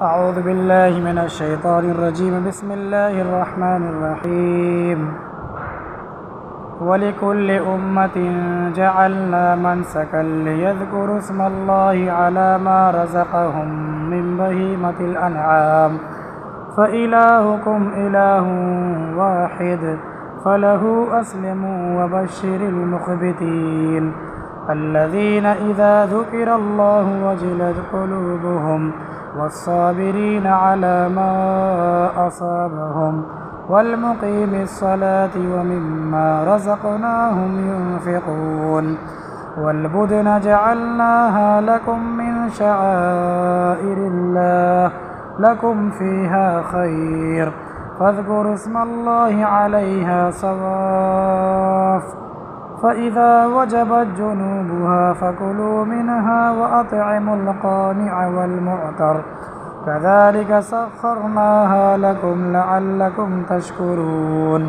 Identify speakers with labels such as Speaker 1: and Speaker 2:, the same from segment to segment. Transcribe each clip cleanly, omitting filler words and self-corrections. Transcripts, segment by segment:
Speaker 1: अऊज़ु बिल्लाहि मिनश्शैतानिर्रजीम बिस्मिल्लाहिर्रहमानिर्रहीम। वलिकुल्लि उम्मतिन जअलना मनसकन लियज़कुरु इस्मल्लाहि अला मा रज़क़हुम मिन बहीमतिल अनआम फ़इलाहुकुम इलाहुन वाहिद फ़लहु अस्लिमू वबश्शिरिल मुख़बितीन अल्लज़ीना इज़ा ज़ुकिरल्लाहु वजिलत क़ुलूबुहुम वस्साबिरीन अला मा असाबहुम वल्मुक़ीमिस्सलाति वमिम्मा रज़क़नाहुम युनफ़िक़ून। वल्बुदन जअलनाहा लकुम मिन शआइरिल्लाह लकुम फ़ीहा ख़ैर फ़ज़्कुरु इस्मल्लाहि अलैहा सवाफ़ फ़इज़ा वजबत जुनूबुहा फ़कुलू मिन्हा वअत्इमुल क़ानिअ वल्मुअतर कज़ालिक सख़्ख़रनाहा लकुम लअल्लकुम तशकुरून।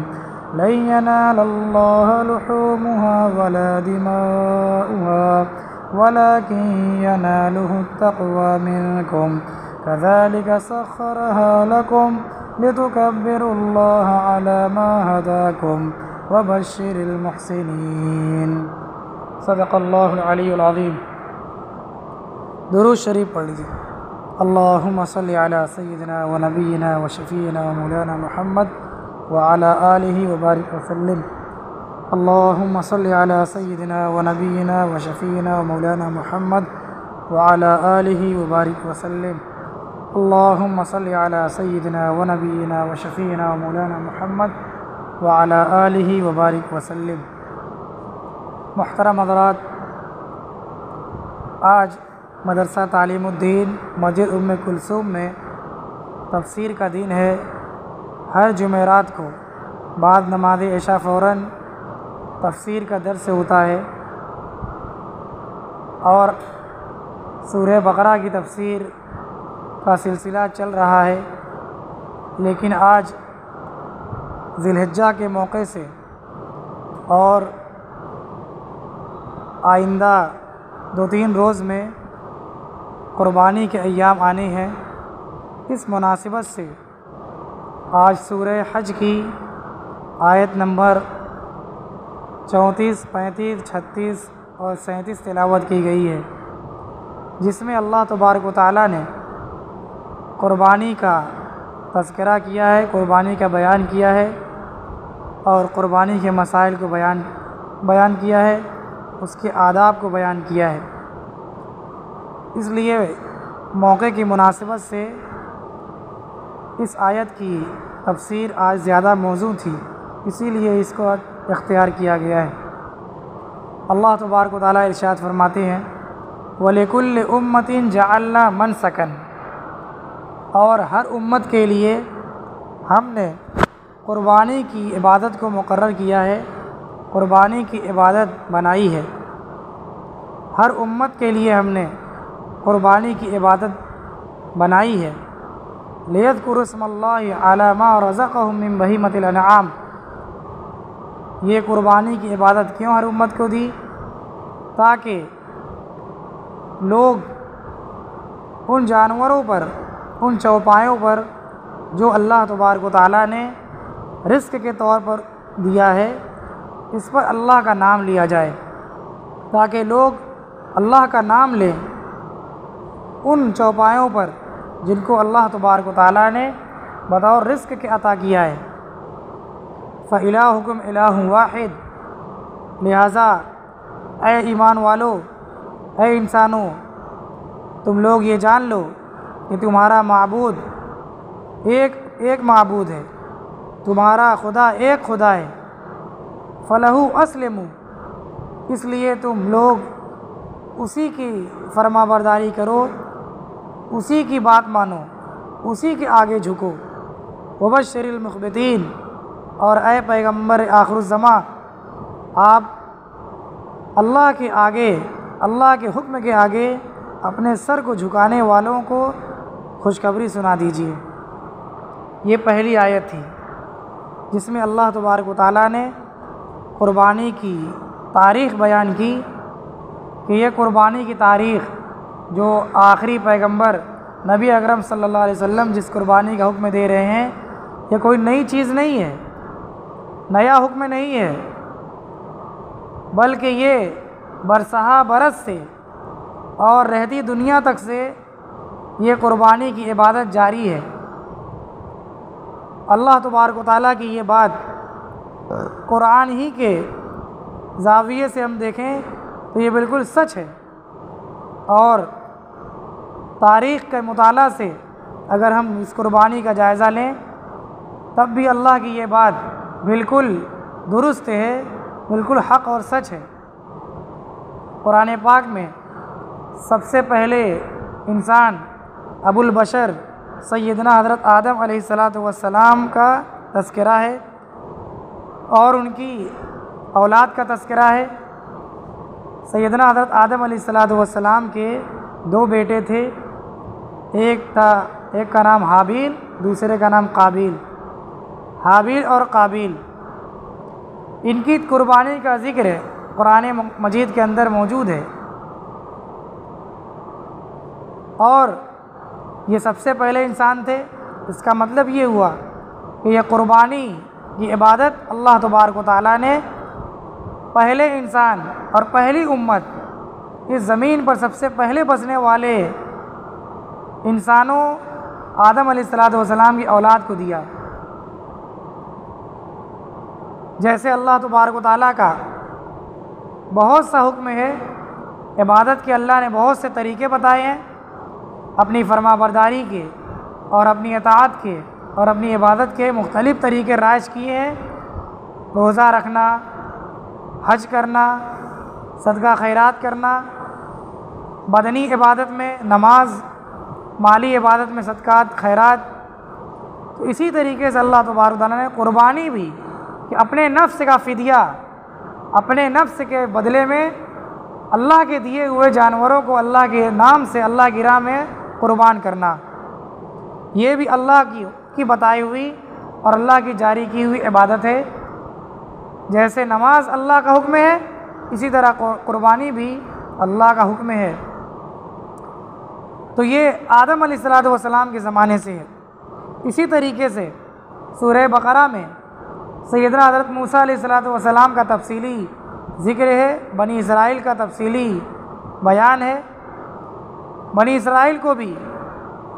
Speaker 1: लन यनालल्लाह लुहूमुहा वला दिमाउहा वलाकिन यनालुहु त्तक़वा मिनकुम कज़ालिक सख़्ख़रहा लकुम लितुकब्बिरुल्लाह अला मा हदाकुम वबश्शिरिल मुहसिनीन। सदक़ल्लाहुल अलीयुल अज़ीम। दुरूद शरीफ पढ़ लीजिए। अल्लाहुम्मा सल्लि अला सय्यिदिना व नबिय्यिना व शफ़ीना व मौलाना मुहम्मद व अला आलिहि व बारिक वसल्लिम। अल्लाहुम्मा सल्लि अला सय्यिदिना व नबिय्यिना व शफ़ीना व मौलाना मुहम्मद व अला आलिहि व बारिक वसल्लिम। अल्लाहुम्मा सल्लि अला सय्यिदिना व नबिय्यिना व शफ़ीना व मौलाना मुहम्मद व अला आलिहि व बारिक वसल्लिम। मुहतरम हज़रात, आज मदरसा तालीमुद्दीन मस्जिद उम्मे कुलसूम में तफ़सीर का दिन है। हर जुमेरात को बाद नमाज़ इशा फ़ौरन तफ़सीर का दर्स होता है और सूरह बक़रा की तफ़सीर का सिलसिला चल रहा है। लेकिन आज ज़िलहिज्जा के मौके से और आइंदा 2-3 रोज़ में क़ुरबानी के अय्याम आने हैं। इस मुनासिबत से आज सूरह हज की आयत नंबर 34, 35, 36 और 37 तिलावत की गई है, जिसमें अल्लाह तबारक व तआला ने क़ुरबानी का तज़किरा किया है, क़ुरबानी का बयान किया है और क़ुरबानी के मसाइल को बयान किया है, उसके आदाब को बयान किया है। इसलिए मौके की मुनासिबत से इस आयत की तफ़सीर आज ज़्यादा मौज़ू थी, इसीलिए इसको इख्तियार किया गया है। अल्लाह तबारक व तआला इरशाद फरमाते हैं, वलिकुल्लि उम्मतिन जअलना मनसकन, और हर उम्मत के लिए हमने क़ुरबानी की इबादत को मुक़र्रर किया है, क़ुरबानी की इबादत बनाई है। हर उम्मत के लिए हमने क़ुरबानी की इबादत बनाई है। लियज़कुरु इस्मल्लाहि अला मा रज़क़हुम मिन बहीमतिल अनआम। ये क़ुरबानी की इबादत क्यों हर उम्मत को दी? ताकि लोग उन जानवरों पर, उन चौपायों पर जो अल्लाह तबारक व तआला ने रिज़्क़ के तौर पर दिया है, इस पर अल्लाह का नाम लिया जाए, ताकि लोग अल्लाह का नाम लें उन चौपायों पर जिनको अल्लाह तबारक व तआला ने बतौर रिज़्क़ के अता किया है। फ़इलाहुकुम इलाहुन वाहिद। लिहाजा ए ईमान वालों, ए इंसानों, तुम लोग ये जान लो कि तुम्हारा माबूद एक माबूद है, तुम्हारा खुदा एक खुदा है। फ़लहु अस्लिमू, इसलिए तुम लोग उसी की फरमाबरदारी करो, उसी की बात मानो, उसी के आगे झुको। वबश्शिरिल मुख़बितीन, और ए पैगम्बर आखिरुज़्ज़मा, आप अल्लाह के आगे, अल्लाह के हुक्म के आगे अपने सर को झुकाने वालों को खुशखबरी सुना दीजिए। ये पहली आयत थी जिसमें अल्लाह तबारक व तआला ने क़ुरबानी की तारीख़ बयान की कि यह क़ुरबानी की तारीख़ जो आखिरी पैगंबर नबी अकरम सल्लल्लाहु अलैहि वसल्लम जिस कुर्बानी का हुक्म दे रहे हैं ये कोई नई चीज़ नहीं है, नया हुक्म नहीं है, बल्कि ये बरसहा बरस से और रहती दुनिया तक से ये कुर्बानी की इबादत जारी है। अल्लाह तबारक व तआला की ये बात कुरान ही के ज़ाविये से हम देखें तो ये बिल्कुल सच है, और तारीख़ के मुताला से अगर हम इस कुर्बानी का जायज़ा लें तब भी अल्लाह की ये बात बिल्कुल दुरुस्त है, बिल्कुल हक़ और सच है। कुरान पाक में सबसे पहले इंसान अबुल बशर सैयदना हज़रत आदम अलैहिस्सलातु वस्सलाम का तज़किरा है और उनकी औलाद का तज़किरा है। सैयदना हज़रत आदम अलैहिस्सलातु वस्सलाम के दो बेटे थे, एक का नाम हाबील, दूसरे का नाम काबिल। हाबील और काबिल इनकी कुर्बानी का ज़िक्र कुरान मजीद के अंदर मौजूद है, और ये सबसे पहले इंसान थे। इसका मतलब ये हुआ कि यह कुर्बानी की इबादत अल्लाह तबारक व तआला ने पहले इंसान और पहली उम्मत इस ज़मीन पर सबसे पहले बसने वाले इंसानों आदम अलैहिस्सलातु वस्सलाम की औलाद को दिया। जैसे अल्लाह तबारक व तआला का बहुत सा हुक्म है, इबादत के अल्लाह ने बहुत से तरीक़े बताए हैं, अपनी फरमाबरदारी के और अपनी अताअत के और अपनी इबादत के मुख्तलिफ़ तरीक़े राइज किए हैं। रोज़ा रखना, हज करना, सदका खैरात करना, बदनी इबादत में नमाज, माली इबादत में सदक़ात खैरात। तो इसी तरीके से अल्लाह तबारक व तआला ने कुर्बानी भी कि अपने नफ्स का फ़िदिया, अपने नफ्स के बदले में अल्लाह के दिए हुए जानवरों को अल्लाह के नाम से अल्लाह की राह में कुर्बान करना, ये भी अल्लाह की बताई हुई और अल्लाह की जारी की हुई इबादत है। जैसे नमाज अल्लाह का हुक्म है, इसी तरह कुर्बानी भी अल्लाह का हुक्म है। तो ये आदम अलैहिस्सलातु वस्सलाम के ज़माने से है। इसी तरीके से सूरह बकरा में सैयदना हज़रत मूसा अलैहिस्सलातु वस्सलाम का तफसीली ज़िक्र है, बनी इसराइल का तफसीली बयान है। बनी इसराइल को भी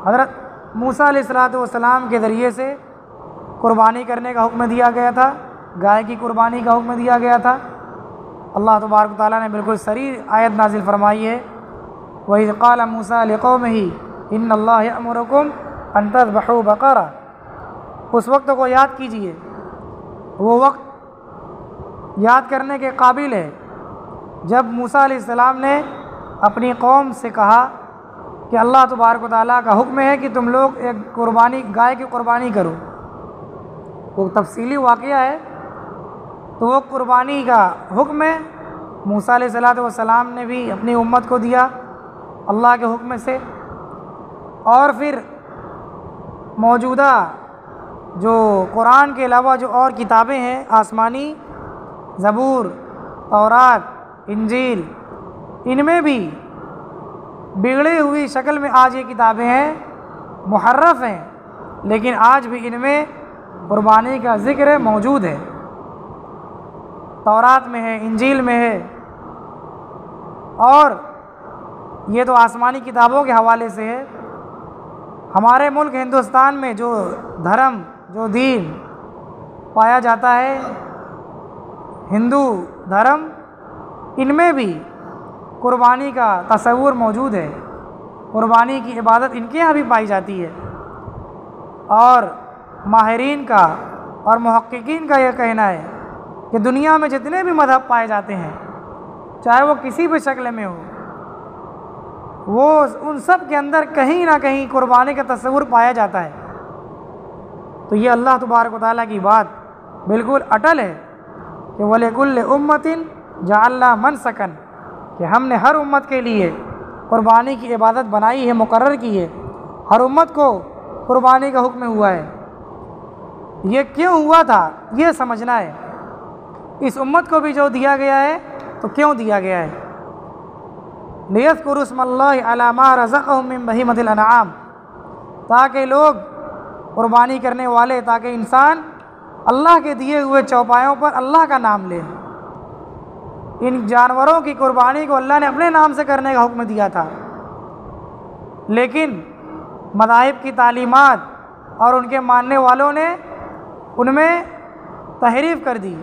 Speaker 1: हज़रत मूसा अलैहिस्सलातु वस्सलाम के ज़रिए से कुर्बानी करने का हुक्म दिया गया था, गाय की कुर्बानी का हुक्म दिया गया था। अल्लाह तबारक व तआला ने बिल्कुल सरी आयत नाजिल फरमाई है, वही क़ाल मूसा लिक़ौमिही इन्नल्लाह यअमुरुकुम अन तज़बहू बक़रा। उस वक्त को याद कीजिए, वो वक्त याद करने के काबिल है जब मूसा अलैहिस्सलाम ने अपनी कौम से कहा कि अल्लाह तबारक व तआला का हुक्म है कि तुम लोग एक कुर्बानी, गाय की कुर्बानी करो। वो तफसीली वाक़या है। तो वो कुर्बानी का हुक्म है मूसा अलैहिस्सलातु वस्सलाम ने भी अपनी उम्मत को दिया अल्लाह के हुक्म से। और फिर मौजूदा जो कुरान के अलावा जो और किताबें हैं आसमानी, ज़बूर, तौरात, इंजील, इनमें भी बिगड़ी हुई शक्ल में आज ये किताबें हैं, मुहर्रफ हैं, लेकिन आज भी इनमें कुर्बानी का ज़िक्र मौजूद है। तौरात में है, इंजील में है। और ये तो आसमानी किताबों के हवाले से है। हमारे मुल्क हिंदुस्तान में जो धर्म, जो दीन पाया जाता है, हिंदू धर्म, इनमें भी कुर्बानी का तस्वुर मौजूद है। कुर्बानी की इबादत इनके यहाँ भी पाई जाती है। और माहिरीन का और मुहक्किकीन का यह कहना है कि दुनिया में जितने भी मज़हब पाए जाते हैं, चाहे वो किसी भी शक्ल में हो, वो उन सब के अंदर कहीं ना कहीं कुर्बानी का तस्वुर पाया जाता है। तो ये अल्लाह तबारक व तआला की बात बिल्कुल अटल है कि वलिकुल्लि उम्मतिन जअलना मनसकन, कि हमने हर उम्मत के लिए कुर्बानी की इबादत बनाई है, मुकर्रर की है। हर उम्मत को कुर्बानी का हुक्म हुआ है। ये क्यों हुआ था ये समझना है। इस उम्मत को भी जो दिया गया है तो क्यों दिया गया है? लियज़्कुरु इस्मल्लाहि अला मा रज़क़हुम मिन बहीमतिल अनआम, ताकि लोग कुर्बानी करने वाले, ताकि इंसान अल्लाह के दिए हुए चौपायों पर अल्लाह का नाम ले। इन जानवरों की कुर्बानी को अल्लाह ने अपने नाम से करने का हुक्म दिया था, लेकिन मज़ाहिब की तालीमात और उनके मानने वालों ने उनमें तहरीफ कर दी।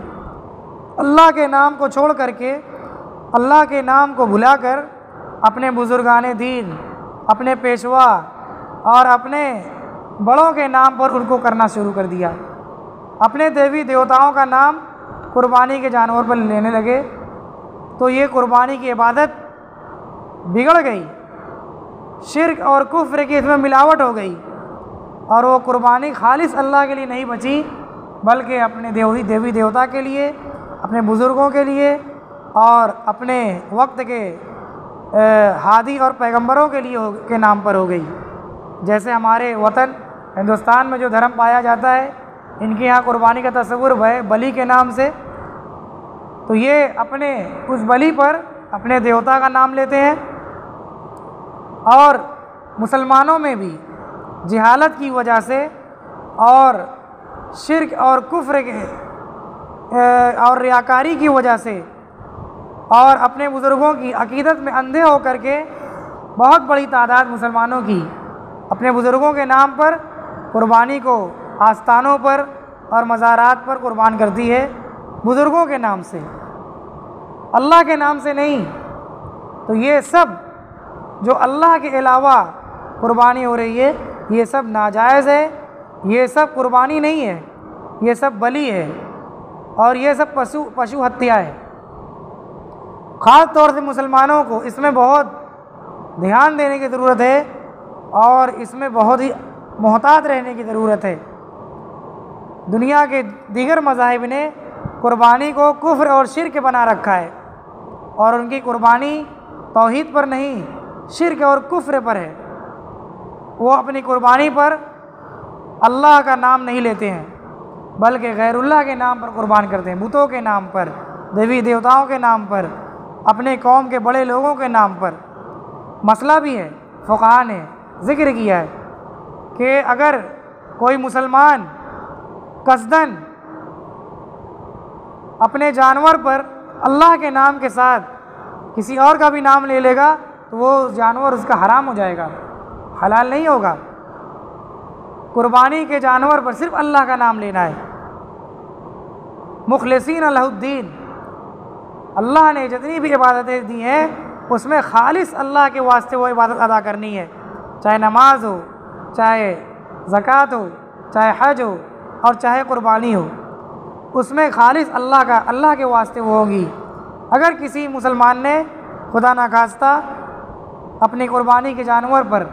Speaker 1: अल्लाह के नाम को छोड़ करके, अल्लाह के नाम को भुलाकर अपने बुज़ुर्गाने दीन, अपने पेशवा और अपने बड़ों के नाम पर उनको करना शुरू कर दिया। अपने देवी देवताओं का नाम कुर्बानी के जानवर पर लेने लगे, तो ये कुर्बानी की इबादत बिगड़ गई। शिर्क और कुफ्र की इसमें मिलावट हो गई और वो कुर्बानी खालिस अल्लाह के लिए नहीं बची, बल्कि अपने देवी देवता के लिए, अपने बुज़ुर्गों के लिए और अपने वक्त के हादी और पैगंबरों के लिए के नाम पर हो गई। जैसे हमारे वतन हिंदुस्तान में जो धर्म पाया जाता है, इनके यहाँ कुर्बानी का तस्वुर है बलि के नाम से, तो ये अपने उस बलि पर अपने देवता का नाम लेते हैं। और मुसलमानों में भी जिहालत की वजह से और शिर्क और कुफ्र के और रियाकारी की वजह से और अपने बुज़ुर्गों की अकीदत में अंधे होकर के बहुत बड़ी तादाद मुसलमानों की अपने बुज़ुर्गों के नाम पर कुर्बानी को आस्थानों पर और मज़ारात पर कुर्बान करती है, बुज़ुर्गों के नाम से, अल्लाह के नाम से नहीं। तो ये सब जो अल्लाह के अलावा कुर्बानी हो रही है, ये सब नाजायज़ है, ये सब कुर्बानी नहीं है, ये सब बलि है और ये सब पशु हत्या है। ख़ास तौर से मुसलमानों को इसमें बहुत ध्यान देने की ज़रूरत है और इसमें बहुत ही मोहतात रहने की ज़रूरत है। दुनिया के दीगर मज़ाहिब ने कुर्बानी को कुफ्र और शिर्क बना रखा है और उनकी कुर्बानी तौहीद पर नहीं, शिर्क और कुफ्र पर है। वो अपनी कुर्बानी पर अल्लाह का नाम नहीं लेते हैं, बल्कि गैरुल्लाह के नाम पर कुर्बान करते हैं, बुतों के नाम पर, देवी देवताओं के नाम पर, अपने कौम के बड़े लोगों के नाम पर। मसला भी है, फ़ुक़हा ने ज़िक्र किया है कि अगर कोई मुसलमान कसदन अपने जानवर पर अल्लाह के नाम के साथ किसी और का भी नाम ले लेगा तो वो जानवर उसका हराम हो जाएगा, हलाल नहीं होगा। कुर्बानी के जानवर पर सिर्फ अल्लाह का नाम लेना है। मुखलिसीन लहुद्दीन, अल्लाह ने जितनी भी इबादतें दी हैं उसमें खालिस अल्लाह के वास्ते वो इबादत अदा करनी है, चाहे नमाज हो, चाहे ज़कात हो, चाहे हज हो और चाहे कुर्बानी हो, उसमें खालिस अल्लाह के वास्ते वो होगी। अगर किसी मुसलमान ने खुदा न खास्ता अपनी कुर्बानी के जानवर पर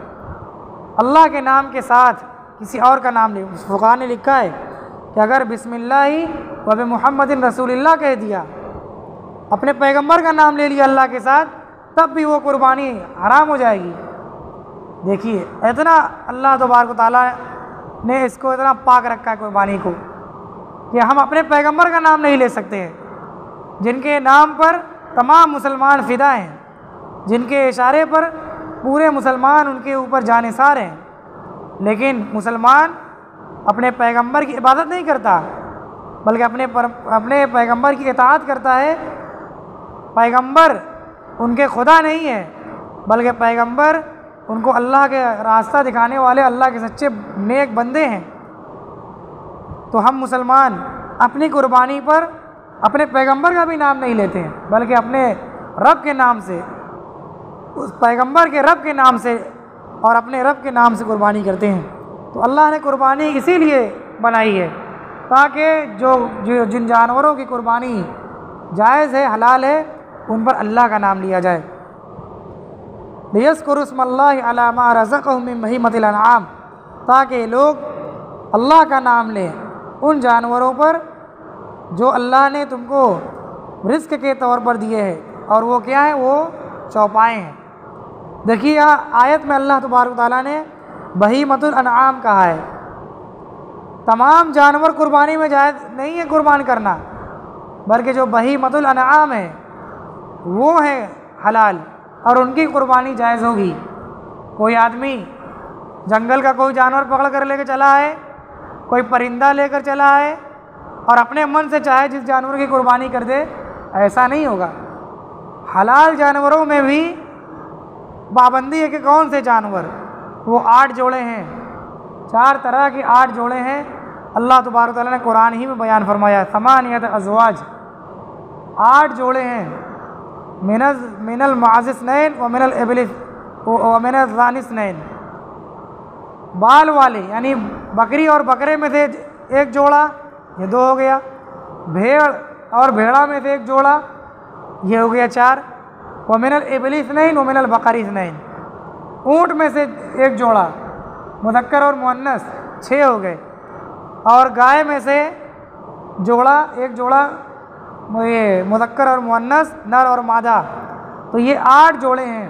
Speaker 1: अल्लाह के नाम के साथ किसी और का नाम ले, फ़ुक़हा ने लिखा है कि अगर बिस्मिल्लाहि व बि मुहम्मदिन रसूलिल्लाह कह दिया, अपने पैगंबर का नाम ले लिया अल्लाह के साथ, तब भी वो कुर्बानी हराम हो जाएगी। देखिए इतना अल्लाह तबारक व तआला ने इसको इतना पाक रखा है कुर्बानी को कि हम अपने पैगंबर का नाम नहीं ले सकते हैं, जिनके नाम पर तमाम मुसलमान फ़िदा हैं, जिनके इशारे पर पूरे मुसलमान उनके ऊपर जानिसार हैं, लेकिन मुसलमान अपने पैगंबर की इबादत नहीं करता, बल्कि अपने पैगंबर की इताअत करता है। पैगंबर उनके खुदा नहीं है, बल्कि पैगंबर उनको अल्लाह के रास्ता दिखाने वाले अल्लाह के सच्चे नेक बंदे हैं। तो हम मुसलमान अपनी कुर्बानी पर अपने पैगंबर का भी नाम नहीं लेते हैं, बल्कि अपने रब के नाम से, उस पैगंबर के रब के नाम से और अपने रब के नाम से कुर्बानी करते हैं। तो अल्लाह ने कुर्बानी इसीलिए बनाई है ताकि जिन जानवरों की कुर्बानी जायज़ है, हलाल है, उन पर अल्लाह का नाम लिया जाए। लियज़्कुरु इस्मल्लाहि अला मा रज़क़हुम मिन बहीमतिल अनआम, ताकि लोग अल्लाह का नाम लें उन जानवरों पर जो अल्लाह ने तुमको रिज़्क़ के तौर पर दिए हैं। और वो क्या है? वो चौपाएँ हैं। देखिए यहाँ आयत में अल्लाह तबारक व तआला ने बहीमतुल अनआम कहा है। तमाम जानवर कुर्बानी में जायज़ नहीं है कुर्बान करना, बल्कि जो बहीमतुल अनआम है वो है हलाल और उनकी कुर्बानी जायज़ होगी। कोई आदमी जंगल का कोई जानवर पकड़ कर लेकर चला आए, कोई परिंदा लेकर चला आए और अपने मन से चाहे जिस जानवर की कुर्बानी कर दे, ऐसा नहीं होगा। हलाल जानवरों में भी पाबंदी है कि कौन से जानवर, वो 8 जोड़े हैं, 4 तरह के 8 जोड़े हैं। अल्लाह तबारक व तआला ने कुरान ही में बयान फरमाया, समानियत अज़वाज, 8 जोड़े हैं, मिनल माज़िस्नैन व मिनल इब्लिस व मिनल ज़ानिस्नैन, बाल वाले यानी बकरी और बकरे में से 1 जोड़ा, ये 2 हो गया। भेड़ और भेड़ा में से 1 जोड़ा, ये हो गया 4। व मिनल इब्लिस्नैन व मिनल बकरिस्नैन, ऊँट में से 1 जोड़ा, मुज़क्कर और मुअन्नस 6 हो गए। और गाय में से जोड़ा, 1 जोड़ा, ये मुज़क्कर और मुअन्नस, नर और मादा, तो ये 8 जोड़े हैं।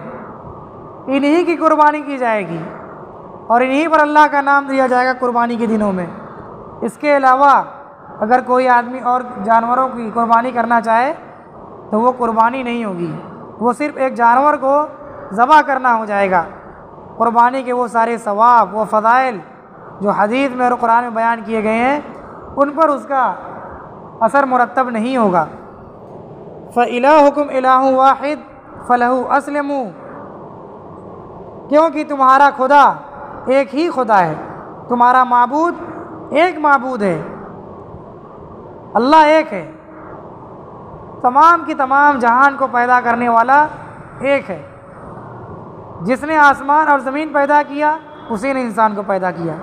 Speaker 1: इन्हीं की कुर्बानी की जाएगी और इन्हीं पर अल्लाह का नाम दिया जाएगा कुर्बानी के दिनों में। इसके अलावा अगर कोई आदमी और जानवरों की कुर्बानी करना चाहे तो वो कुर्बानी नहीं होगी, वो सिर्फ़ एक जानवर को ज़बह करना हो जाएगा। कुर्बानी के वो सारे सवाब, वो फ़ज़ाइल जो हदीस में और कुरान में बयान किए गए हैं, उन पर उसका असर मुरत्तब नहीं होगा। फ़इलाहुकुम इलाहुन वाहिद फ़लहु अस्लिमू, क्योंकि तुम्हारा खुदा एक ही खुदा है, तुम्हारा माबूद एक माबूद है, अल्लाह एक है, तमाम की तमाम जहान को पैदा करने वाला एक है। जिसने आसमान और ज़मीन पैदा किया उसी ने इंसान को पैदा किया,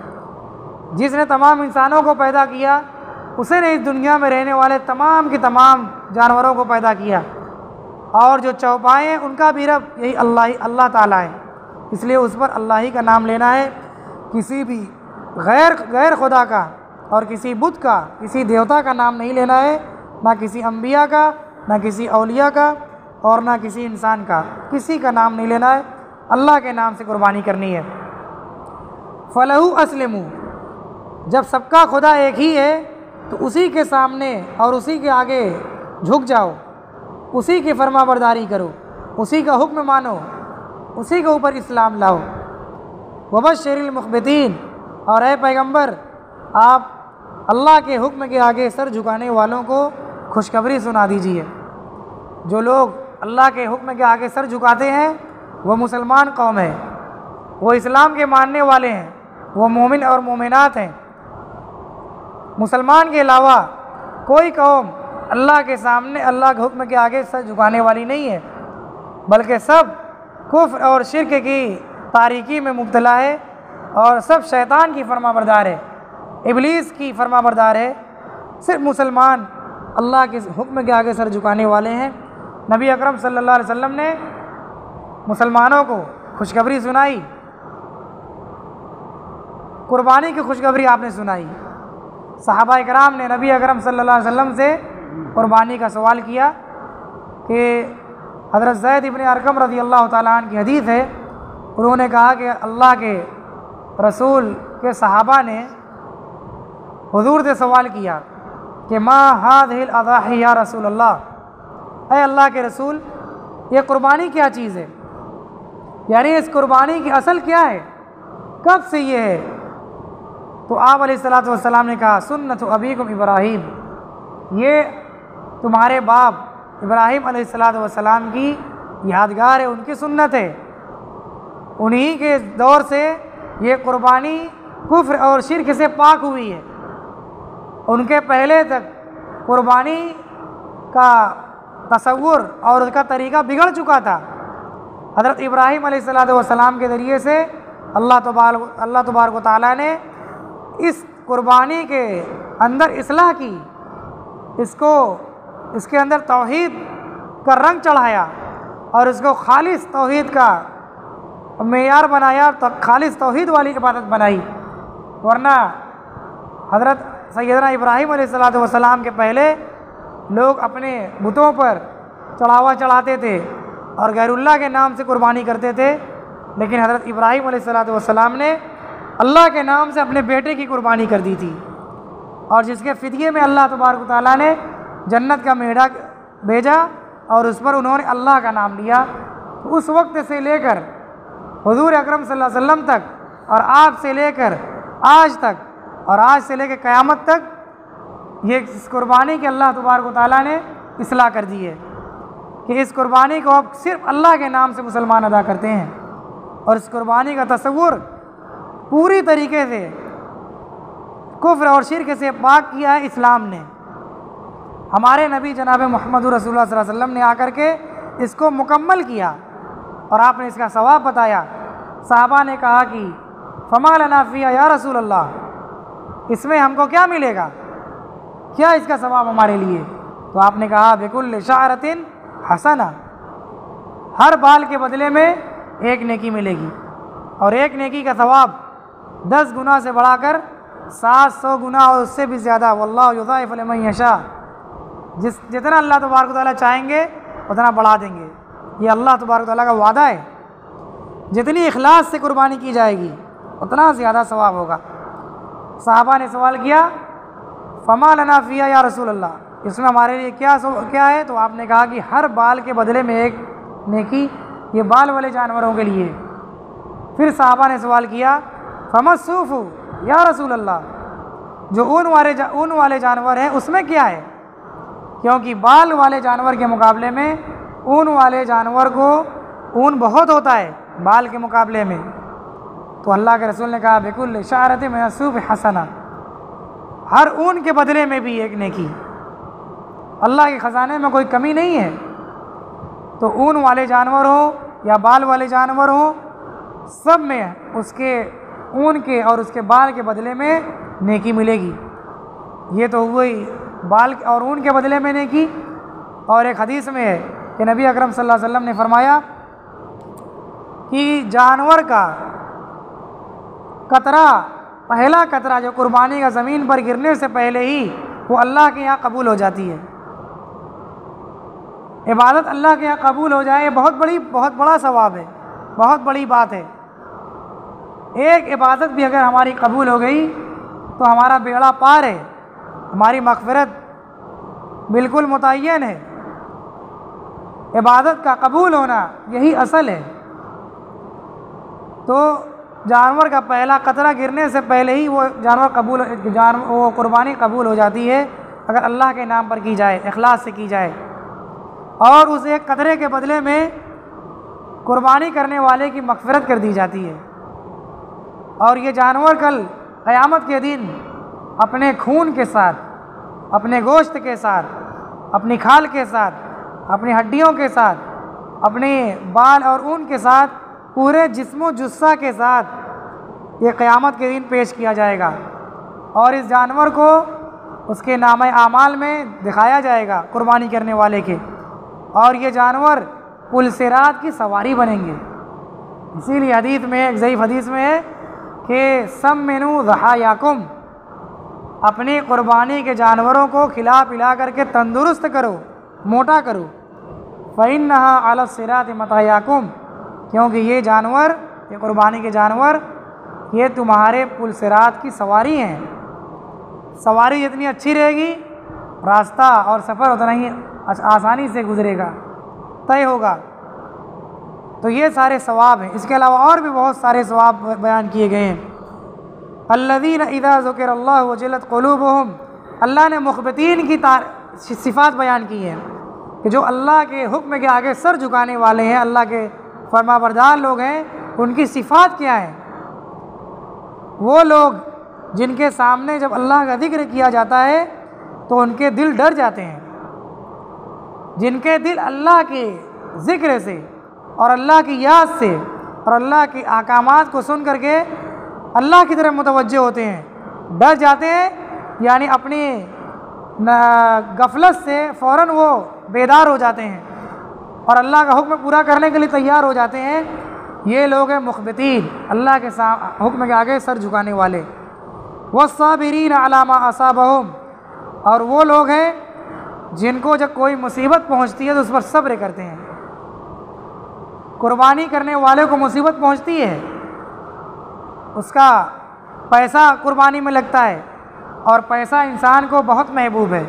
Speaker 1: जिसने तमाम इंसानों को पैदा किया उसी ने इस दुनिया में रहने वाले तमाम की तमाम जानवरों को पैदा किया। और जो चौपाए हैं उनका भी रब यही अल्लाह ताला है, इसलिए उस पर अल्लाह ही का नाम लेना है। किसी भी गैर खुदा का और किसी बुत का, किसी देवता का नाम नहीं लेना है, ना किसी अम्बिया का, ना किसी औलिया का और ना किसी इंसान का, किसी का नाम नहीं लेना है, अल्लाह के नाम से कुर्बानी करनी है। फ़लहु अस्लिमू, जब सबका खुदा एक ही है तो उसी के सामने और उसी के आगे झुक जाओ, उसी की फरमाबरदारी करो, उसी का हुक्म मानो, उसी के ऊपर इस्लाम लाओ। वबश्शिरिल मुख़बितीन, और ऐ पैगंबर आप अल्लाह के हुक्म के आगे सर झुकाने वालों को खुशखबरी सुना दीजिए। जो लोग अल्लाह के हुक्म के आगे सर झुकाते हैं वो मुसलमान कौम है, वो इस्लाम के मानने वाले हैं, वो मोमिन और मोमिनात हैं। मुसलमान के अलावा कोई कौम अल्लाह के सामने अल्लाह के हुक्म के आगे सर झुकाने वाली नहीं है, बल्कि सब कुफ्र और शिर्क की तारीकी में मुब्तला है और सब शैतान की फरमाबरदार है, इब्लीस की फरमाबरदार है। सिर्फ मुसलमान अल्लाह के हुक्म के आगे सर झुकाने वाले हैं। नबी अकरम सल्लल्लाहु अलैहि वसल्लम ने मुसलमानों को खुशखबरी सुनाई, कुर्बानी की खुशखबरी आपने सुनाई। सहाबा इकराम ने नबी अकरम सल्लल्लाहु अलैहि वसल्लम से कुर्बानी का सवाल किया कि हज़रत ज़ैद इब्न अरकम रज़ी अल्लाह ताला अन्हु की हदीस है, उन्होंने कहा कि अल्लाह के रसूल के सहाबा ने हुज़ूर से सवाल किया कि मा हाज़िहिल अज़ाही या रसूल अल्लाह, ऐ अल्लाह के रसूल ये कुर्बानी क्या चीज़ है, यानी इस कुर्बानी की असल क्या है, कब से ये है। तो आप अलैहिस्सलातु वस्सलाम ने कहा सुन्नतु अबीकुम इब्राहीम, ये तुम्हारे बाप इब्राहीम अलैहिस्सलातु वस्सलाम की यादगार है, उनकी सुन्नत है। उन्हीं के दौर से ये कुर्बानी कुफ्र और शिर्क से पाक हुई है। उनके पहले तक कुर्बानी का तसव्वुर और उसका तरीक़ा बिगड़ चुका था। हज़रत इब्राहीम अलैहिस्सलातु वस्सलाम के ज़रिए से अल्लाह तबारक व तआला ने इस कुर्बानी के अंदर इस्लाह की, इसके अंदर तौहीद का रंग चढ़ाया और इसको खालिस तौहीद का मेयार बनाया, तो खालिस तौहीद वाली इबादत बनाई। वरना हज़रत सैयदना इब्राहीम अलैहिस्सलातु वस्सलाम के पहले लोग अपने बुतों पर चढ़ावा चढ़ाते थे और गैरुल्लाह के नाम से कुर्बानी करते थे, लेकिन हज़रत इब्राहीम अलैहिस्सलातु वस्सलाम ने अल्लाह के नाम से अपने बेटे की कुर्बानी कर दी थी और जिसके फ़िदिये में अल्लाह तबारक व तआला ने जन्नत का मेढ़ा भेजा और उस पर उन्होंने अल्लाह का नाम लिया। तो उस वक्त से लेकर हुज़ूर अकरम सल्लल्लाहु अलैहि वसल्लम तक और आज से लेकर आज तक और आज से लेकर क़यामत तक ये इस कुर्बानी के अल्लाह तबारक व तआला ने इसलाह कर दी है कि इस कुर्बानी को अब सिर्फ अल्लाह के नाम से मुसलमान अदा करते हैं। और इस कुर्बानी का तसव्वुर पूरी तरीके से कुफ्र और शिर्क से पाक किया है इस्लाम ने। हमारे नबी जनाब मोहम्मद रसूलुल्लाह सल्लल्लाहु अलैहि वसल्लम ने आकर के इसको मुकम्मल किया और आपने इसका सवाब बताया। साहबा ने कहा कि फमा लना फ़ीहा या रसूल अल्लाह, इसमें हमको क्या मिलेगा, क्या इसका सवाब हमारे लिए? तो आपने कहा बिकुल्ल शाअरतिन हसना, हर बाल के बदले में एक नेकी मिलेगी और एक नेकी का सवाब 10 गुना से बढ़ाकर 700 गुना और उससे भी ज़्यादा। वल्लाहु युज़ाइफ़ु लिमन यशा, जितना अल्लाह तबारक व तआला चाहेंगे उतना बढ़ा देंगे। ये अल्लाह तबारक व तआला का वादा है। जितनी इखलास से कुर्बानी की जाएगी उतना ज़्यादा सवाब होगा। साहबा ने सवाल किया फमा लना फ़ीहा या रसूल अल्लाह, इसमें हमारे लिए क्या है? तो आपने कहा कि हर बाल के बदले में एक नेकी, ये बाल वाले जानवरों के लिए। फिर साहबा ने सवाल किया फमस्सूफ़ु या रसूल अल्लाह, जो ऊन वाले जानवर हैं उसमें क्या है? क्योंकि बाल वाले जानवर के मुकाबले में ऊन वाले जानवर को ऊन बहुत होता है बाल के मुकाबले में। तो अल्लाह के रसूल ने कहा बिकुल्ल शाअरतिन मिनस्सूफ़ि हसना, हर ऊन के बदले में भी एक नेकी। अल्लाह के ख़जाने में कोई कमी नहीं है। तो ऊन वाले जानवर हो या बाल वाले जानवर हो, सब में उसके ऊन के और उसके बाल के बदले में नेकी मिलेगी। ये तो हुई बाल और ऊन के बदले में नेकी। और एक हदीस में है कि नबी अकरम सल्लल्लाहु अलैहि वसल्लम ने फरमाया कि जानवर का कतरा, पहला कतरा जो कुर्बानी का ज़मीन पर गिरने से पहले ही वो अल्लाह के यहाँ कबूल हो जाती है। इबादत अल्लाह के यहाँ कबूल हो जाए, बहुत बड़ा सवाब है, बहुत बड़ी बात है। एक इबादत भी अगर हमारी कबूल हो गई तो हमारा बेड़ा पार है, हमारी मग़फ़िरत बिल्कुल मुतय्यन है। इबादत का कबूल होना यही असल है। तो जानवर का पहला कतरा गिरने से पहले ही वो वो कुर्बानी कबूल हो जाती है अगर अल्लाह के नाम पर की जाए, इखलास से की जाए। और उस एक कतरे के बदले में कुर्बानी करने वाले की मग़फ़िरत कर दी जाती है। और ये जानवर कल क़यामत के दिन अपने खून के साथ, अपने गोश्त के साथ, अपनी खाल के साथ, अपनी हड्डियों के साथ, अपने बाल और ऊन के साथ, पूरे जिस्मो जुस्सा के साथ ये क़यामत के दिन पेश किया जाएगा। और इस जानवर को उसके नामे आमाल में दिखाया जाएगा कुर्बानी करने वाले के। और ये जानवर पुल सिरात की सवारी बनेंगे। इसीलिए हदीस में, एक ज़ईफ़ हदीस में है कि सम्मिनू ज़हायाकुम, अपनी कुर्बानी के जानवरों को खिला पिला करके तंदुरुस्त करो, मोटा करो। फ़इन्नहा अला सिरात मतायाकुम, क्योंकि ये जानवर, ये कुर्बानी के जानवर, ये तुम्हारे पुल सिरात की सवारी हैं। सवारी जितनी अच्छी रहेगी रास्ता और सफ़र उतना ही आसानी से गुजरेगा, तय होगा। तो ये सारे सवाब हैं। इसके अलावा और भी बहुत सारे सवाब बयान किए गए हैं। अल्लज़ीना इज़ा ज़ुकिरल्लाहु वजिलत क़ुलूबुहुम, अल्लाह ने मुख़बितीन की सिफ़ात बयान की हैं कि जो अल्लाह के हुक्म के आगे सर झुकाने वाले हैं, अल्लाह के फरमाबरदार लोग हैं। उनकी सिफ़ात क्या है? वो लोग जिनके सामने जब अल्लाह का ज़िक्र किया जाता है तो उनके दिल डर जाते हैं। जिनके दिल अल्लाह के ज़िक्र से और अल्लाह की याद से और अल्लाह के अहकामात को सुन करके अल्लाह की तरफ मुतवज्जह होते हैं, डर जाते हैं, यानी अपनी गफलत से फ़ौरन वो बेदार हो जाते हैं और अल्लाह का हुक्म पूरा करने के लिए तैयार हो जाते हैं। ये लोग हैं मुख़बितीन, अल्लाह के हुक्म के आगे सर झुकाने वाले। वस्साबिरीन अला मा असाबहुम, और वो लोग हैं जिनको जब कोई मुसीबत पहुंचती है तो उस पर सब्र करते हैं। कुर्बानी करने वाले को मुसीबत पहुंचती है, उसका पैसा कुर्बानी में लगता है और पैसा इंसान को बहुत महबूब है।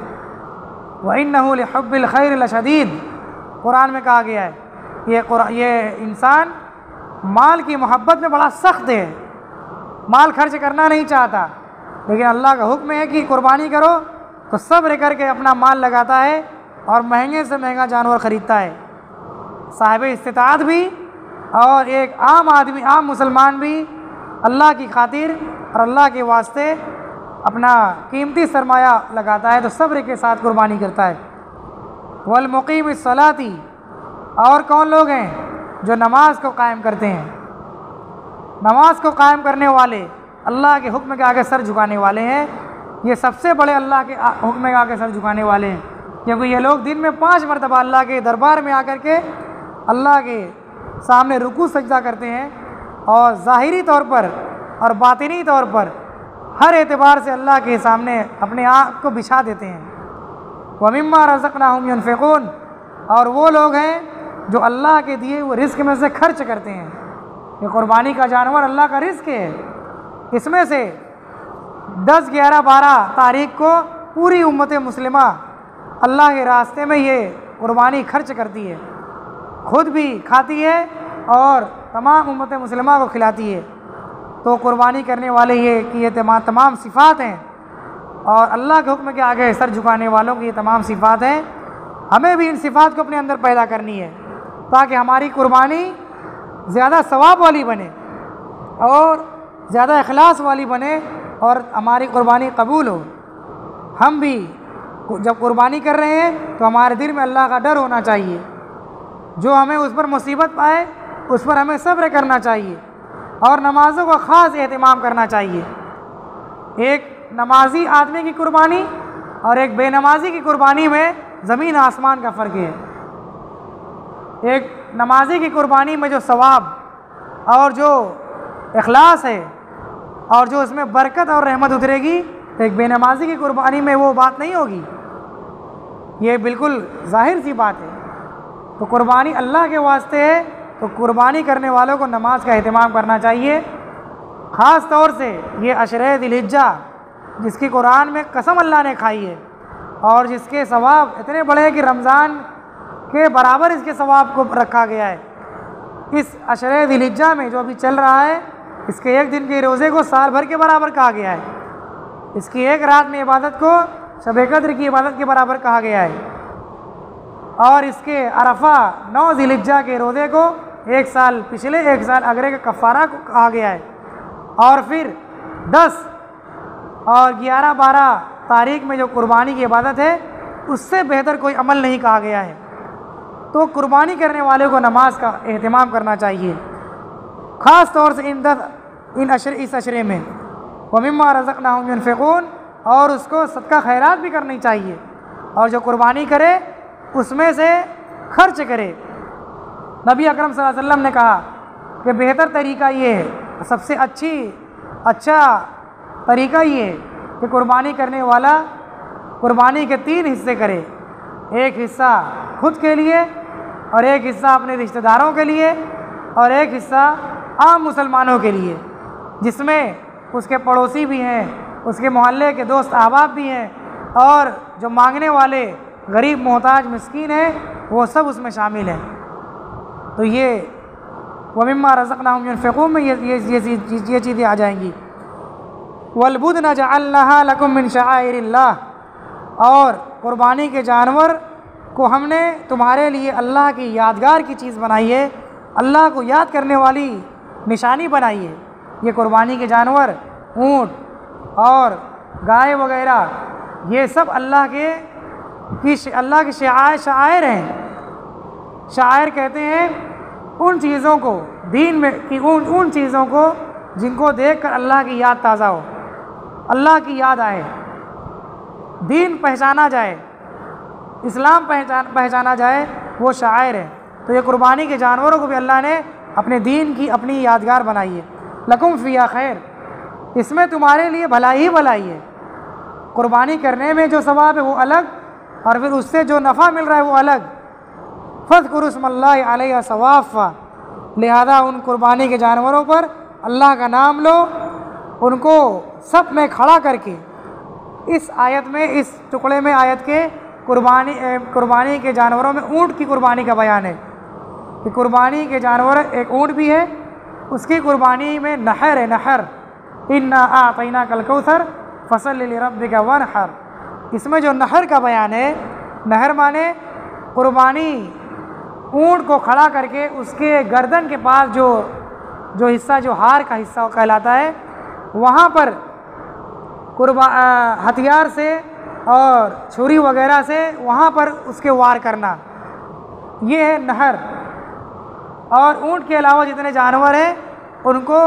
Speaker 1: व इन्नहु लिहुब्बिल खैर लशदीद, कुरान में कहा गया है ये इंसान माल की मोहब्बत में बड़ा सख्त है। माल खर्च करना नहीं चाहता, लेकिन अल्लाह का हुक्म है कि कुर्बानी करो, तो सब्र करके अपना माल लगाता है और महंगे से महंगा जानवर ख़रीदता है। साहिब इस्तिताअत भी और एक आम आदमी, आम मुसलमान भी अल्लाह की खातिर और अल्लाह के वास्ते अपना कीमती सरमाया लगाता है, तो सब्र के साथ कुर्बानी करता है। वल मुक़ीमिस सलाती, और कौन लोग हैं जो नमाज को कायम करते हैं। नमाज को कायम करने वाले, अल्लाह के हुक्म के आगे सर झुकाने वाले हैं, ये सबसे बड़े अल्लाह के हुक्म के आगे सर झुकाने वाले हैं, क्योंकि ये लोग दिन में 5 मरतबा अल्लाह के दरबार में आकर के अल्लाह के सामने रुकू सजदा करते हैं और ज़ाहिरी तौर पर और बातिनी तौर पर हर एतबार से अल्लाह के सामने अपने आप को बिछा देते हैं। व मिम्मा रज़क़नाहुम युनफ़िक़ून, और वो लोग हैं जो अल्लाह के दिए हुए रिज़्क़ में से खर्च करते हैं। ये कुर्बानी का जानवर अल्लाह का रिज़्क़ है। इसमें से 10, 11, 12 तारीख को पूरी उम्मत मुस्लिमा अल्लाह के रास्ते में ये कुर्बानी खर्च करती है, खुद भी खाती है और तमाम उम्मत मुस्लिमा को खिलाती है। तो कुर्बानी करने वाले ये तमाम सिफ़ात हैं, और अल्लाह के हुक्म के आगे सर झुकाने वालों की ये तमाम सिफ़ात हैं। हमें भी इन सिफ़ात को अपने अंदर पैदा करनी है, ताकि हमारी कुर्बानी ज़्यादा सवाब वाली बने और ज़्यादा इखलास वाली बने और हमारी कुर्बानी कबूल हो। हम भी जब कुर्बानी कर रहे हैं तो हमारे दिल में अल्लाह का डर होना चाहिए। जो हमें उस पर मुसीबत पाए उस पर हमें सब्र करना चाहिए और नमाज़ों का ख़ास एहतमाम करना चाहिए। एक नमाजी आदमी की कुर्बानी और एक बेनमाजी की कुर्बानी में ज़मीन आसमान का फ़र्क है। एक नमाजी की कुर्बानी में जो सवाब और जो इखलास है और जो उसमें बरकत और रहमत उतरेगी, एक बेनमाजी की कुर्बानी में वो बात नहीं होगी। ये बिल्कुल ज़ाहिर सी बात है। तो कुर्बानी अल्लाह के वास्ते है, तो कुर्बानी करने वालों को नमाज का एहतमाम करना चाहिए। ख़ास तौर से ये अशरे दिलहिज्जा, जिसकी कुरान में कसम अल्लाह ने खाई है और जिसके सवाब इतने बड़े हैं कि रमज़ान के बराबर इसके सवाब को रखा गया है। इस अशरे दिलहिज्जा में जो अभी चल रहा है, इसके एक दिन के रोज़े को साल भर के बराबर कहा गया है। इसकी एक रात में इबादत को शब कद्र की इबादत के बराबर कहा गया है। और इसके अरफा 9 ज़िलहिज्जा के रोज़े को एक साल पिछले, एक साल अगले के कफ़ारा को कहा गया है। और फिर 10 और 11, 12 तारीख में जो कुर्बानी की इबादत है, उससे बेहतर कोई अमल नहीं कहा गया है। तो कुर्बानी करने वाले को नमाज का एहतमाम करना चाहिए, ख़ास तौर से इस अशरे में। व मिम्मा रज़क़नाहुम युनफ़िक़ून, और उसको सदका खैरात भी करनी चाहिए, और जो कुर्बानी करे उसमें से खर्च करे। नबी अकरम सल्लल्लाहु अलैहि वसल्लम ने कहा कि बेहतर तरीका ये है, सबसे अच्छा तरीका ये है कि कुर्बानी करने वाला कुर्बानी के 3 हिस्से करे। एक हिस्सा खुद के लिए और एक हिस्सा अपने रिश्तेदारों के लिए और एक हिस्सा आम मुसलमानों के लिए, जिसमें उसके पड़ोसी भी हैं, उसके मोहल्ले के दोस्त अहबाब भी हैं, और जो मांगने वाले गरीब मोहताज मिस्कीन हैं, वो सब उसमें शामिल हैं। तो ये व मिम्मा रज़क़नाहुम युनफ़िक़ून में ये चीज़ें आ जाएंगी। वल बुदन जअलनाहा लकुम मिन शआइरिल्लाह, और कुर्बानी के जानवर को हमने तुम्हारे लिए अल्लाह की यादगार की चीज़ बनाई है, अल्लाह को याद करने वाली निशानी बनाई है। ये कुर्बानी के जानवर, ऊँट और गाय वगैरह, ये सब अल्लाह के शायर हैं। शायर कहते हैं उन चीज़ों को दीन में कि उन चीज़ों को जिनको देखकर अल्लाह की याद ताज़ा हो, अल्लाह की याद आए, दीन पहचाना जाए, इस्लाम पहचाना जाए, वो शायर है। तो ये कुर्बानी के जानवरों को भी अल्लाह ने अपने दीन की अपनी यादगार बनाई है। लकुम फ़िया खैर, इसमें तुम्हारे लिए भलाई ही भलाई है। कुर्बानी करने में जो सवाब है वो अलग, और फिर उससे जो नफ़ा मिल रहा है वो अलग। फ़ज़्कुरू स्मल्लाहि अलैहा सवाफ़ा, लिहाजा उन कुर्बानी के जानवरों पर अल्लाह का नाम लो, उनको सब में खड़ा करके। इस आयत में, इस टुकड़े में आयत के कुर्बानी के जानवरों में ऊँट की कुर्बानी का बयान है कि कुर्बानी के जानवर एक ऊँट भी है, उसकी कुर्बानी में नहर है, नहर इन्ना आतैना कल कौसर फसल्लि लिरब्बिका वनहर। इसमें जो नहर का बयान है, नहर माने कुर्बानी, ऊँट को खड़ा करके उसके गर्दन के पास जो हिस्सा, जो हार का हिस्सा कहलाता है, वहाँ पर हथियार से और छुरी वगैरह से वहाँ पर उसके वार करना, ये है नहर। और ऊँट के अलावा जितने जानवर हैं उनको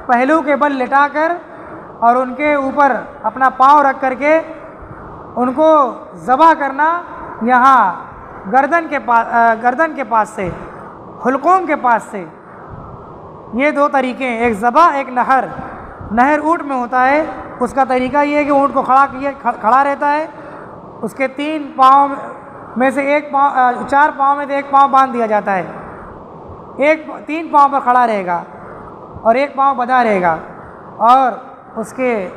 Speaker 1: पहलू के बल लिटाकर और उनके ऊपर अपना पाँव रख करके उनको ज़बह करना, यहाँ गर्दन के पास से, हुल्क़ूम के पास से। ये दो तरीके हैं, एक ज़बह एक नहर। नहर ऊँट में होता है, उसका तरीका ये है कि ऊँट को खड़ा रहता है, उसके 3 पाँव में से एक पाँव, 4 पाँव में से एक पाँव बांध दिया जाता है, 3 पाँव पर खड़ा रहेगा और एक पाँव बंधा रहेगा, और उसके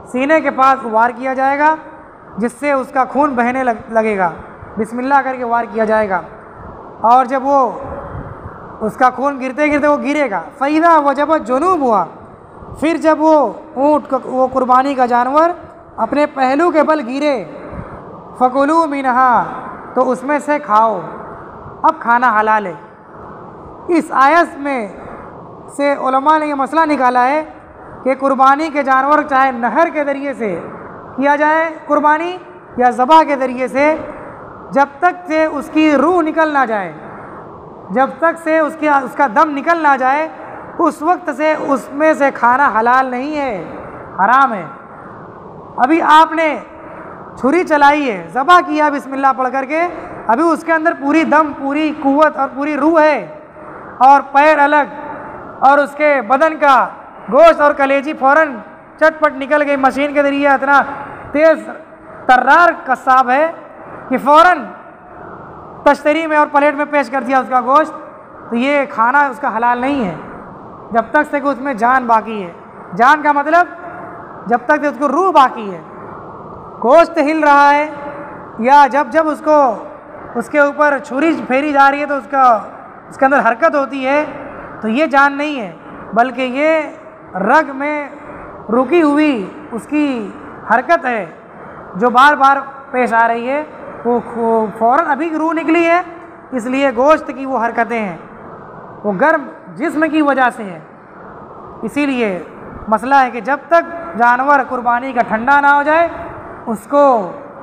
Speaker 1: सीने के पास वार किया जाएगा जिससे उसका खून बहने लगेगा। बिस्मिल्लाह करके वार किया जाएगा, और जब वो उसका खून गिरते गिरते वो गिरेगा, फ़ैज़ा वजब जुनूब हुआ, फिर जब वो ऊँट वो कुर्बानी का जानवर अपने पहलू के बल गिरे, फ़कुलू मिनहा, तो उसमें से खाओ। अब खाना हलाल है। इस आयत में से उलमा ने ये मसला निकाला है कि कुर्बानी के जानवर चाहे नहर के ज़रिए से किया जाए कुर्बानी या ज़बह के ज़रिए से, जब तक से उसकी रूह निकल ना जाए, जब तक से उसका दम निकल ना जाए, उस वक्त से उसमें से खाना हलाल नहीं है, हराम है। अभी आपने छुरी चलाई है, ज़बह किया बिस्मिल्लाह पढ़ करके, अभी उसके अंदर पूरी दम, पूरी कुव्वत और पूरी रूह है, और पैर अलग, और उसके बदन का गोश्त और कलेजी फ़ौरन चटपट निकल गई मशीन के ज़रिए। इतना तेज़ तर्रार कसाब है कि फ़ौरन तश्तरी में और प्लेट में पेश कर दिया उसका गोश्त, तो ये खाना उसका हलाल नहीं है जब तक से कि उसमें जान बाकी है। जान का मतलब जब तक से उसको रूह बाकी है। गोश्त हिल रहा है या जब जब उसके ऊपर छुरी फेरी जा रही है तो उसके अंदर हरकत होती है, तो ये जान नहीं है, बल्कि ये रग में रुकी हुई उसकी हरकत है जो बार बार पेश आ रही है। वो फ़ौरन अभी रूह निकली है, इसलिए गोश्त की वो हरकतें हैं, वो गर्म जिस्म की वजह से है। इसीलिए मसला है कि जब तक जानवर कुर्बानी का ठंडा ना हो जाए, उसको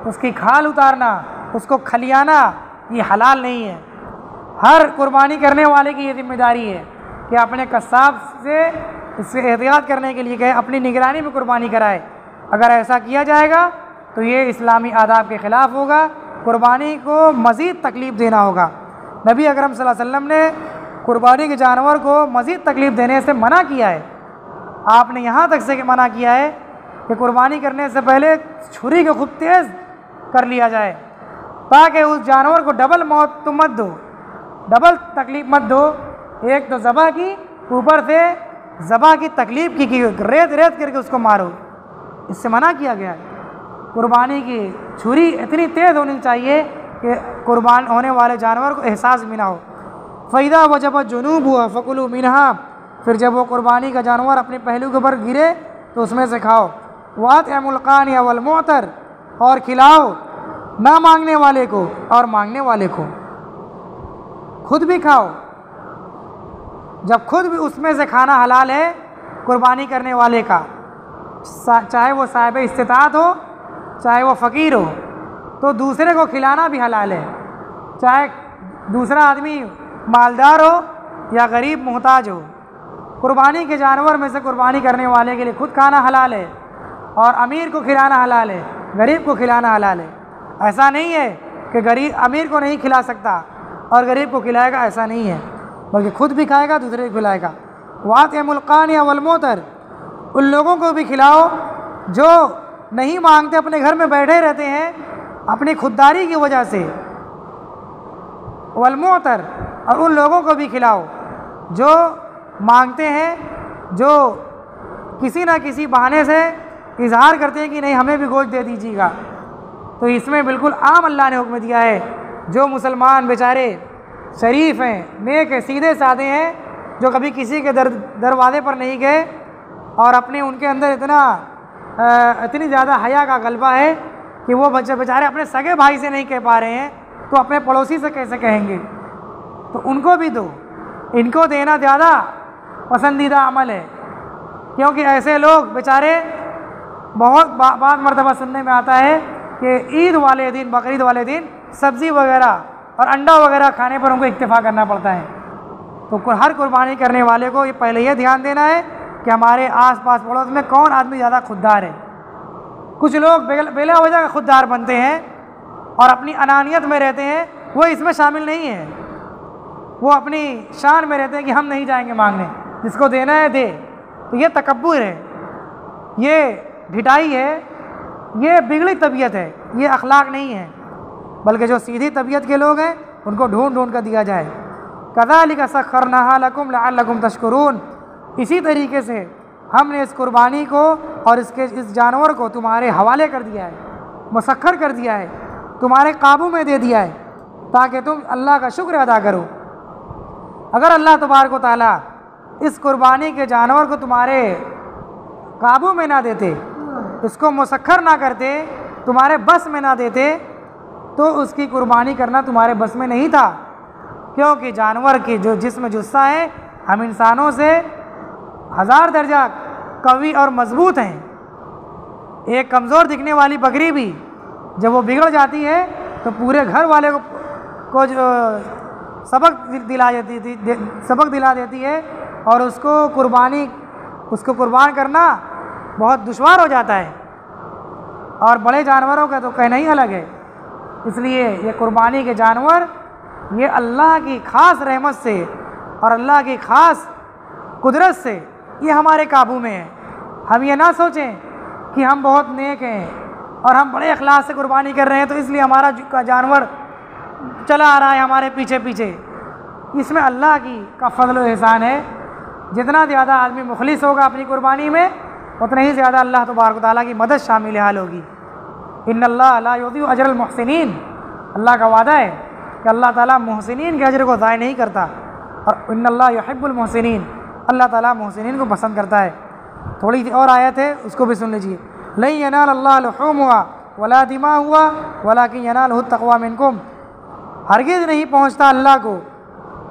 Speaker 1: उसकी खाल उतारना, उसको खलियाना, ये हलाल नहीं है। हर कुर्बानी करने वाले की ये जिम्मेदारी है कि अपने कसाब से इससे एहतियात करने के लिए कहे, अपनी निगरानी में कुर्बानी कराए। अगर ऐसा किया जाएगा तो ये इस्लामी आदाब के ख़िलाफ़ होगा, कुर्बानी को मज़ीद तकलीफ़ देना होगा। नबी अकरम सल्लल्लाहु अलैहि वसल्लम ने कुर्बानी के जानवर को मज़ीद तकलीफ़ देने से मना किया है। आपने यहाँ तक से मना किया है कि कुर्बानी करने से पहले छुरी को खूब तेज़ कर लिया जाए, ताकि उस जानवर को डबल मौत तुम मत दो, डबल तकलीफ़ मत दो। एक तो ज़बह की, ऊपर से ज़बह की तकलीफ़ की रेत रेत करके उसको मारो, इससे मना किया गया है। कुर्बानी की छुरी इतनी तेज़ होनी चाहिए कि कुर्बान होने वाले जानवर को एहसास भी ना हो। फ़ैदा वजब जुनूब हुआ फ़कुलू मिनहा, फिर जब वो कुर्बानी का जानवर अपने पहलू के ऊपर गिरे तो उसमें से खाओ। वातिअमुल क़ानिअ वल मुअतर, और खिलाओ ना मांगने वाले को और मांगने वाले को, खुद भी खाओ। जब खुद भी उसमें से खाना हलाल है कुर्बानी करने वाले का, चाहे वो साहिब इस्तिताअत हो चाहे वो फ़कीर हो, तो दूसरे को खिलाना भी हलाल है। चाहे दूसरा आदमी मालदार हो या गरीब मोहताज हो, कुर्बानी के जानवर में से कुर्बानी करने वाले के लिए खुद खाना हलाल है, और अमीर को खिलाना हलाल है, गरीब को खिलाना हलाल है। ऐसा नहीं है कि गरीब अमीर को नहीं खिला सकता और गरीब को खिलाएगा, ऐसा नहीं है, बल्कि खुद भी खाएगा, दूसरे को खिलाएगा। वातिअमुल क़ानिअ वल मुअतर, उन लोगों को भी खिलाओ जो नहीं मांगते, अपने घर में बैठे रहते हैं अपनी खुददारी की वजह से। वल मुअतर, और उन लोगों को भी खिलाओ जो मांगते हैं, जो किसी ना किसी बहाने से इजहार करते हैं कि नहीं हमें भी गोश्त दे दीजिएगा। तो इसमें बिल्कुल आम अल्लाह ने हुक्म दिया है, जो मुसलमान बेचारे शरीफ हैं, नेक हैं, सीधे साधे हैं, जो कभी किसी के दरवाज़े पर नहीं गए, और अपने उनके अंदर इतनी ज़्यादा हया का गलबा है कि वो बच्चे बेचारे अपने सगे भाई से नहीं कह पा रहे हैं तो अपने पड़ोसी से कैसे कहेंगे। तो उनको भी दो, इनको देना ज़्यादा पसंदीदा अमल है, क्योंकि ऐसे लोग बेचारे बहुत बात मरतबा सुनने में आता है कि ईद वाले दिन, बकरीद वाले दिन सब्ज़ी वगैरह और अंडा वगैरह खाने पर उनको इक्तफ़ा करना पड़ता है। तो हर कुर्बानी करने वाले को ये पहले ये ध्यान देना है कि हमारे आस पास पड़ोस में कौन आदमी ज़्यादा खुददार है। कुछ लोग बेला वजह का खुददार बनते हैं और अपनी अनानियत में रहते हैं, वो इसमें शामिल नहीं है। वो अपनी शान में रहते हैं कि हम नहीं जाएंगे मांगने, जिसको देना है दे। तो ये तकब्बुर है, ये ढिठाई है, ये बिगड़ी तबीयत है, ये अखलाक नहीं है। बल्कि जो सीधी तबीयत के लोग हैं उनको ढूंढ ढूंढ कर दिया जाए। कज़ालिका सख्खरनाहा लकुम लअल्लकुम तशकुरून। इसी तरीके से हमने इस कुर्बानी को और इस जानवर को तुम्हारे हवाले कर दिया है, मुसख्खर कर दिया है, तुम्हारे काबू में दे दिया है, ताकि तुम अल्लाह का शुक्र अदा करो। अगर अल्लाह तबारक व तआला इस कुर्बानी के जानवर को तुम्हारे काबू में ना देते, इसको मुसख्खर ना करते, तुम्हारे बस में ना देते, तो उसकी कुर्बानी करना तुम्हारे बस में नहीं था। क्योंकि जानवर की जो जिस्म जुस्सा है हम इंसानों से 1000 दर्जा कवी और मजबूत हैं। एक कमज़ोर दिखने वाली बकरी भी जब वो बिगड़ जाती है तो पूरे घर वाले को जो सबक दिला देती है और उसको कुर्बान करना बहुत दुश्वार हो जाता है। और बड़े जानवरों का तो कहना ही अलग है। इसलिए ये कुर्बानी के जानवर ये अल्लाह की ख़ास रहमत से और अल्लाह की ख़ास कुदरत से ये हमारे काबू में है। हम ये ना सोचें कि हम बहुत नेक हैं और हम बड़े अखलाक से कुर्बानी कर रहे हैं तो इसलिए हमारा जानवर चला आ रहा है हमारे पीछे पीछे। इसमें अल्लाह का फजल और एहसान है। जितना ज़्यादा आदमी मुखलिस होगा अपनी कुर्बानी में, उतना ही ज़्यादा अल्लाह तबारक व तआला की मदद शामिल हाल होगी। इन्नल्लाह ला युज़िउ अजरल मुहसिनीन। अल्लाह का वादा है कि अल्लाह ताला मुहसिनीन के अजर को ज़ाय नहीं करता। और इन्नल्लाह युहिब्बुल मुहसिनीन, अल्लाह ताला मुहसिनीन को पसंद करता है। थोड़ी सी और आयत है, उसको भी सुन लीजिए। लन यनालल्लाह लुहूमुहा वला दिमाउहा वलाकिन यनालुहु तक़वा मिनकुम। हरगिज़ नहीं पहुँचता अल्लाह को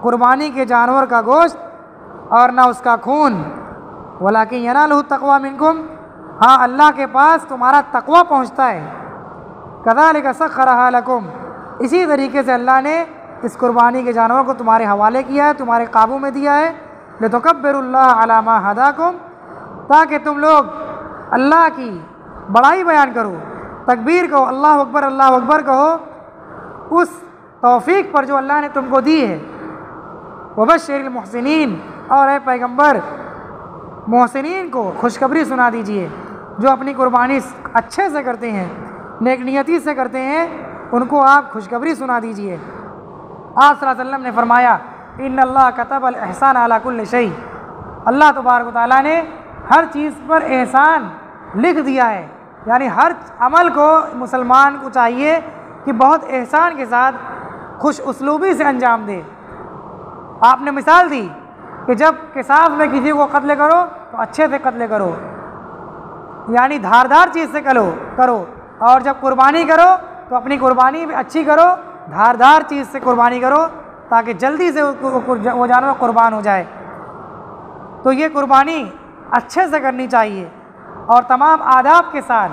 Speaker 1: कुर्बानी के जानवर का गोश्त और ना उसका खून, वलाकिन यनालुहु तक़वा मिनकुम। हाँ, अल्लाह के पास तुम्हारा तक़वा पहुँचता है। कज़ालिका सख्खरहा लकुम। इसी तरीके से अल्लाह ने इस कुर्बानी के जानवर को तुम्हारे हवाले किया है, तुम्हारे काबू में दिया है। लितुकब्बिरुल्लाह अला मा हदाकुम, ताकि तुम लोग अल्लाह की बड़ाई बयान करो, तकबीर कहो, अल्लाह अकबर कहो उस तौफीक पर जो अल्लाह ने तुमको दी है। वबश्शिरिल मुहसिनीन, और है पैगम्बर मोहसिनीन को खुशखबरी सुना दीजिए, जो अपनी कुर्बानी अच्छे से करते हैं, नेक नियती से करते हैं, उनको आप खुशखबरी सुना दीजिए। आप सल्लल्लाहु अलैहि वसल्लम ने फरमाया इन्नल्लाह कतबल एहसान अला कुल्लि शै। अल्लाह तबारक व तआला ने हर चीज़ पर एहसान लिख दिया है। यानी हर अमल को मुसलमान को चाहिए कि बहुत एहसान के साथ खुश उसलूबी से अंजाम दे। आपने मिसाल दी कि जब किसास में किसी को कत्ल करो तो अच्छे से कत्ल करो, यानी धारदार चीज़ से करो। और जब कुर्बानी करो तो अपनी कुर्बानी भी अच्छी करो, धारदार चीज़ से कुर्बानी करो, ताकि जल्दी से वो जानवर कुर्बान हो जाए। तो ये कुर्बानी अच्छे से करनी चाहिए और तमाम आदाब के साथ,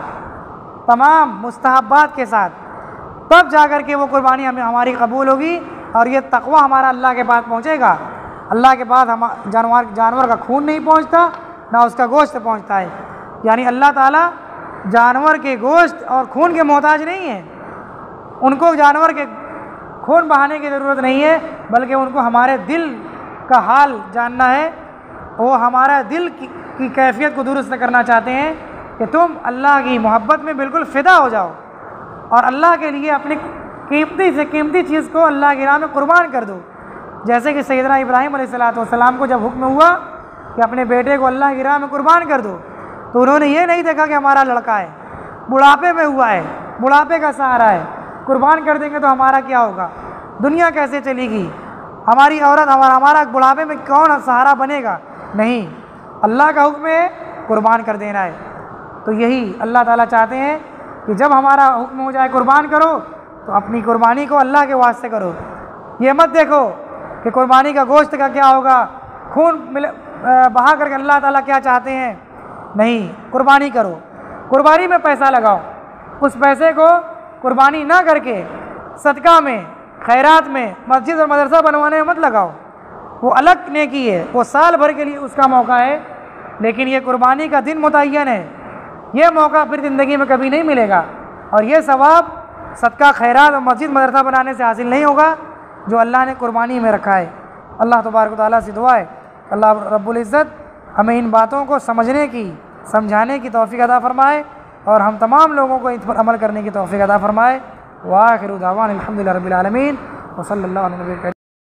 Speaker 1: तमाम मुस्तहब्बात के साथ, तब जाकर के वो कुर्बानी हमारी कबूल होगी और ये तक़वा हमारा अल्लाह के पास पहुँचेगा। अल्लाह के पास जानवर का खून नहीं पहुँचता, ना उसका गोश्त पहुँचता है। यानी अल्लाह ताला जानवर के गोश्त और खून के मोहताज नहीं है। उनको जानवर के खून बहाने की ज़रूरत नहीं है, बल्कि उनको हमारे दिल का हाल जानना है। वो हमारा दिल की कैफियत को दुरुस्त करना चाहते हैं कि तुम अल्लाह की मोहब्बत में बिल्कुल फ़िदा हो जाओ और अल्लाह के लिए अपनी कीमती से कीमती चीज़ को अल्लाह की राह में कुर्बान कर दो। जैसे कि सैयदना इब्राहीम अलैहिस्सलाम को जब हुक्म हुआ कि अपने बेटे को अल्लाह की राह में कुर्बान कर दो, तो उन्होंने ये नहीं देखा कि हमारा लड़का है, बुढ़ापे में हुआ है, बुढ़ापे का सहारा है, कुर्बान कर देंगे तो हमारा क्या होगा, दुनिया कैसे चलेगी, हमारी औरत हमारा बुढ़ापे में कौन सहारा बनेगा। नहीं, अल्लाह का हुक्म है कुर्बान कर देना है। तो यही अल्लाह ताला चाहते हैं कि जब हमारा हुक्म हो जाए कुर्बान करो तो अपनी कुर्बानी को अल्लाह के वास्ते करो। ये मत देखो कि कुर्बानी का गोश्त का क्या होगा, खून बहा करके अल्लाह ताला क्या चाहते हैं। नहीं, कुर्बानी करो, कुर्बानी में पैसा लगाओ, उस पैसे को कुर्बानी ना करके सदका में, खैरात में, मस्जिद और मदरसा बनवाने में मत लगाओ। वो अलग नेकी है, वो साल भर के लिए उसका मौका है, लेकिन ये कुर्बानी का दिन मुतय्यन है। ये मौका फिर ज़िंदगी में कभी नहीं मिलेगा और ये सवाब सदका, खैरात और मस्जिद मदरसा बनाने से हासिल नहीं होगा जो अल्लाह ने कुर्बानी में रखा है। अल्लाह तबारक व तआला से दुआ है अल्लाह रब्बुल इज़्ज़त हमें इन बातों को समझने की, समझाने की तौफ़ीक़ अता फ़रमाए और हम तमाम लोगों को इस पर अमल करने की तौफ़ीक़ अता फ़रमाए। व आखिरु दावाना अल्हम्दुलिल्लाहि रब्बिल आलमीन व सल्लल्लाहु अलैहि व सल्लम।